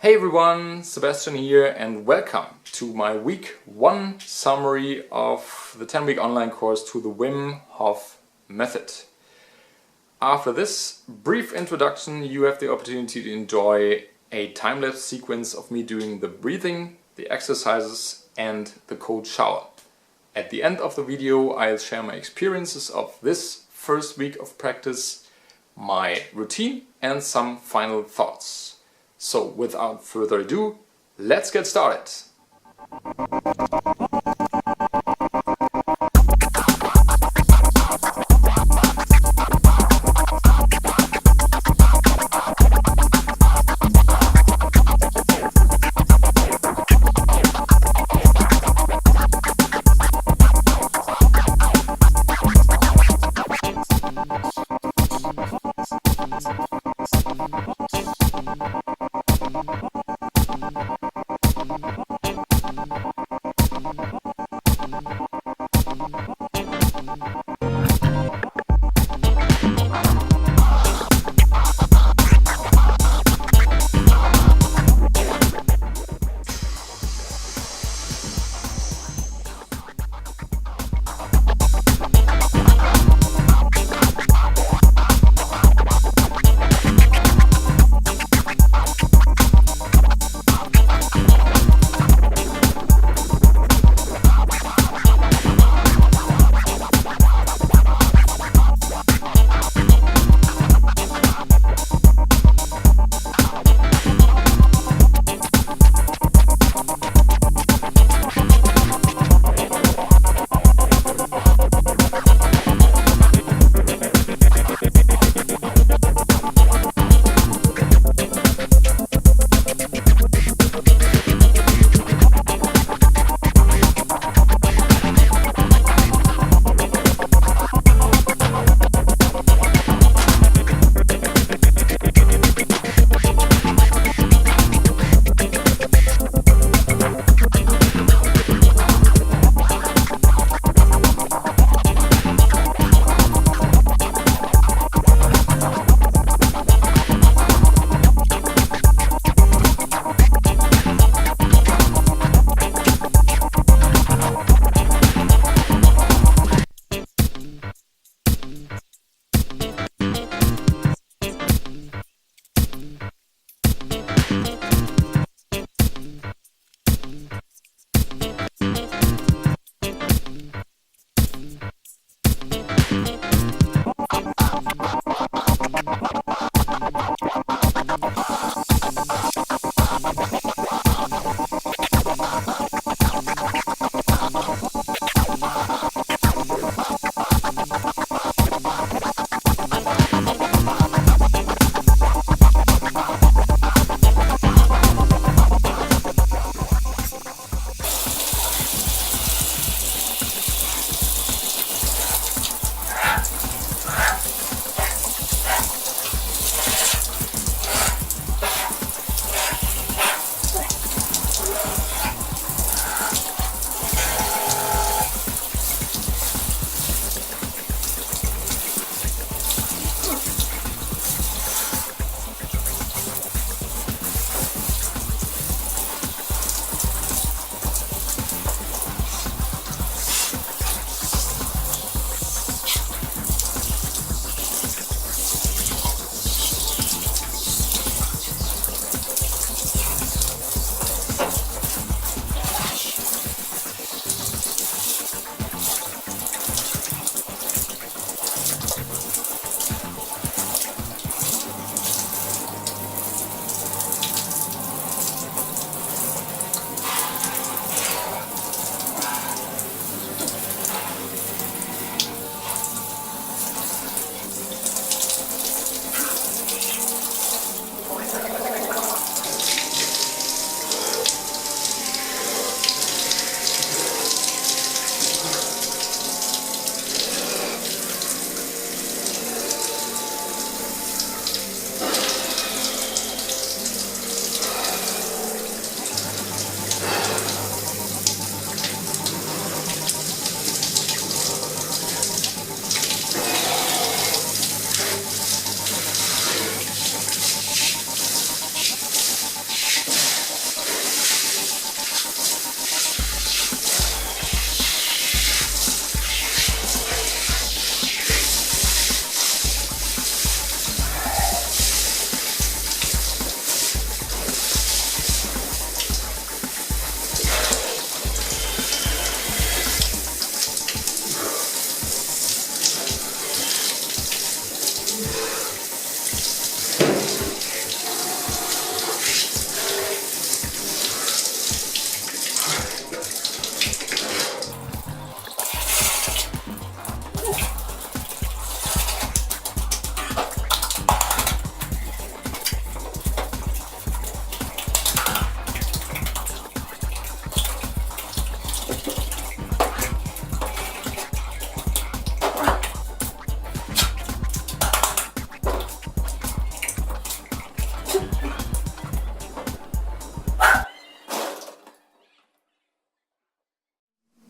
Hey everyone, Sebastian here and welcome to my week 1 summary of the 10-week online course to the Wim Hof Method. After this brief introduction, you have the opportunity to enjoy a time-lapse sequence of me doing the breathing, the exercises and the cold shower. At the end of the video, I'll share my experiences of this first week of practice, my routine and some final thoughts. So without further ado, let's get started!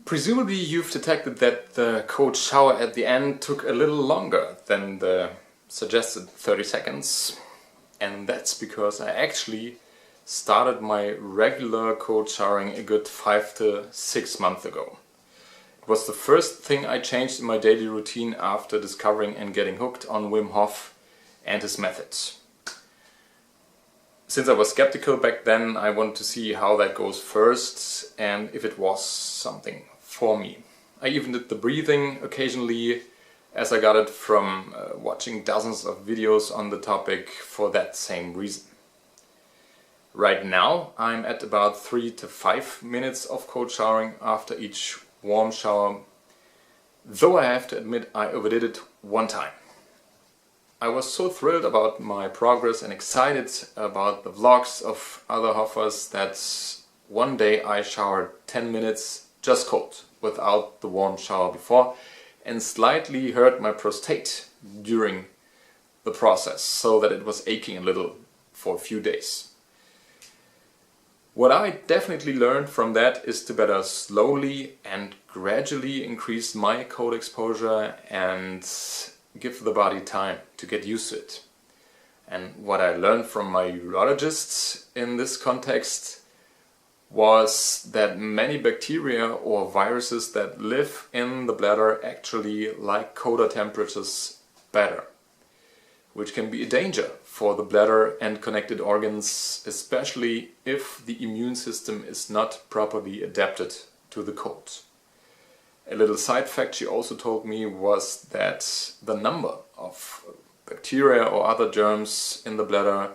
Presumably you've detected that the cold shower at the end took a little longer than the suggested 30 seconds, and that's because I actually started my regular cold showering a good 5 to 6 months ago. It was the first thing I changed in my daily routine after discovering and getting hooked on Wim Hof and his methods. Since I was skeptical back then, I wanted to see how that goes first and if it was something for me. I even did the breathing occasionally, as I got it from watching dozens of videos on the topic for that same reason. Right now I'm at about 3 to 5 minutes of cold showering after each warm shower, though I have to admit I overdid it one time. I was so thrilled about my progress and excited about the vlogs of other Hoffers that one day I showered 10 minutes just cold, without the warm shower before, and slightly hurt my prostate during the process, so that it was aching a little for a few days. What I definitely learned from that is to better slowly and gradually increase my cold exposure and give the body time to get used to it. And what I learned from my urologist in this context was that many bacteria or viruses that live in the bladder actually like colder temperatures better, which can be a danger for the bladder and connected organs, especially if the immune system is not properly adapted to the cold. A little side fact she also told me was that the number of bacteria or other germs in the bladder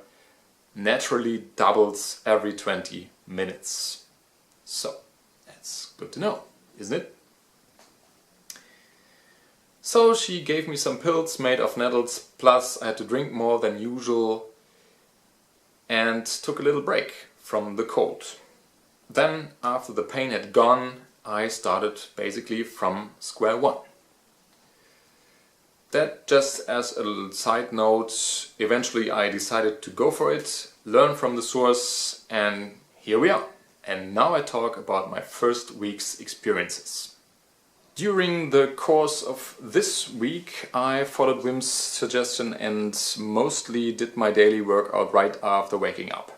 naturally doubles every 20 minutes. So, that's good to know, isn't it? So she gave me some pills made of nettles, plus I had to drink more than usual and took a little break from the cold. Then, after the pain had gone, I started basically from square one. That just as a little side note, eventually I decided to go for it, learn from the source, and here we are. And now I talk about my first week's experiences. During the course of this week I followed Wim's suggestion and mostly did my daily workout right after waking up.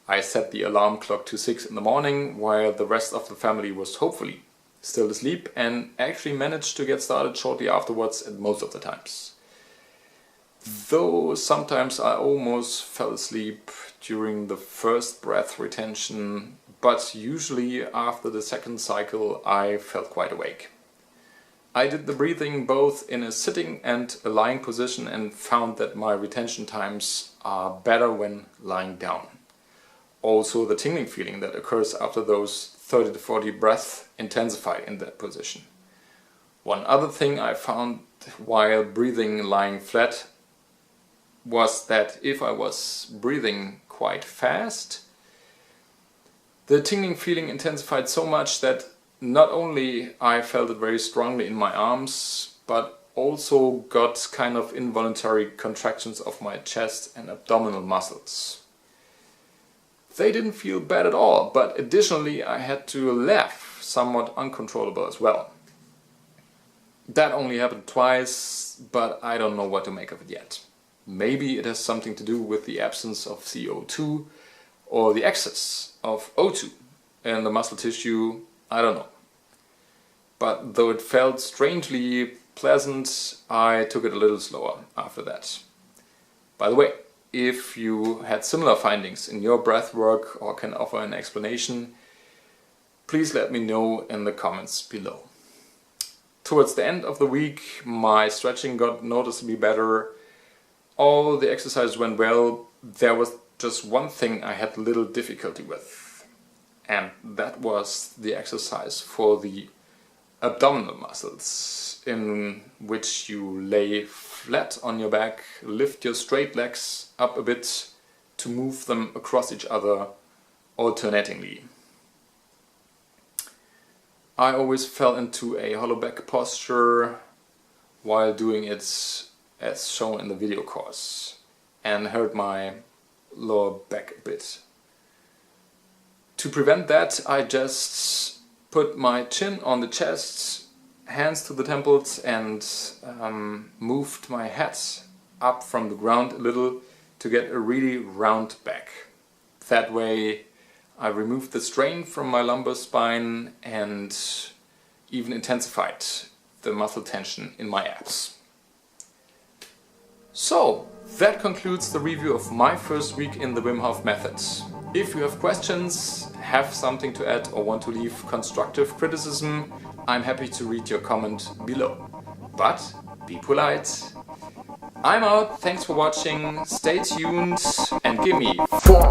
I set the alarm clock to 6 in the morning while the rest of the family was hopefully still asleep, and actually managed to get started shortly afterwards at most of the times. Though sometimes I almost fell asleep during the first breath retention, but usually after the second cycle I felt quite awake. I did the breathing both in a sitting and a lying position and found that my retention times are better when lying down. Also, the tingling feeling that occurs after those 30 to 40 breaths intensified in that position. One other thing I found while breathing lying flat was that if I was breathing quite fast, the tingling feeling intensified so much that not only I felt it very strongly in my arms, but also got kind of involuntary contractions of my chest and abdominal muscles. They didn't feel bad at all, but additionally I had to laugh somewhat uncontrollable as well. That only happened twice, but I don't know what to make of it yet. Maybe it has something to do with the absence of CO2 or the excess of O2 in the muscle tissue, I don't know. But though it felt strangely pleasant, I took it a little slower after that. By the way, if you had similar findings in your breath work or can offer an explanation, please let me know in the comments below. Towards the end of the week, my stretching got noticeably better. All the exercises went well. There was just one thing I had little difficulty with, and that was the exercise for the abdominal muscles, in which you lay flat on your back, lift your straight legs up a bit to move them across each other alternatingly. I always fell into a hollow back posture while doing it as shown in the video course and hurt my lower back a bit. To prevent that, I just put my chin on the chest, hands to the temples, and moved my head up from the ground a little to get a really round back. That way I removed the strain from my lumbar spine and even intensified the muscle tension in my abs. So that concludes the review of my first week in the Wim Hof Method. If you have questions, have something to add or want to leave constructive criticism, I'm happy to read your comment below. But be polite. I'm out, thanks for watching, stay tuned and give me 4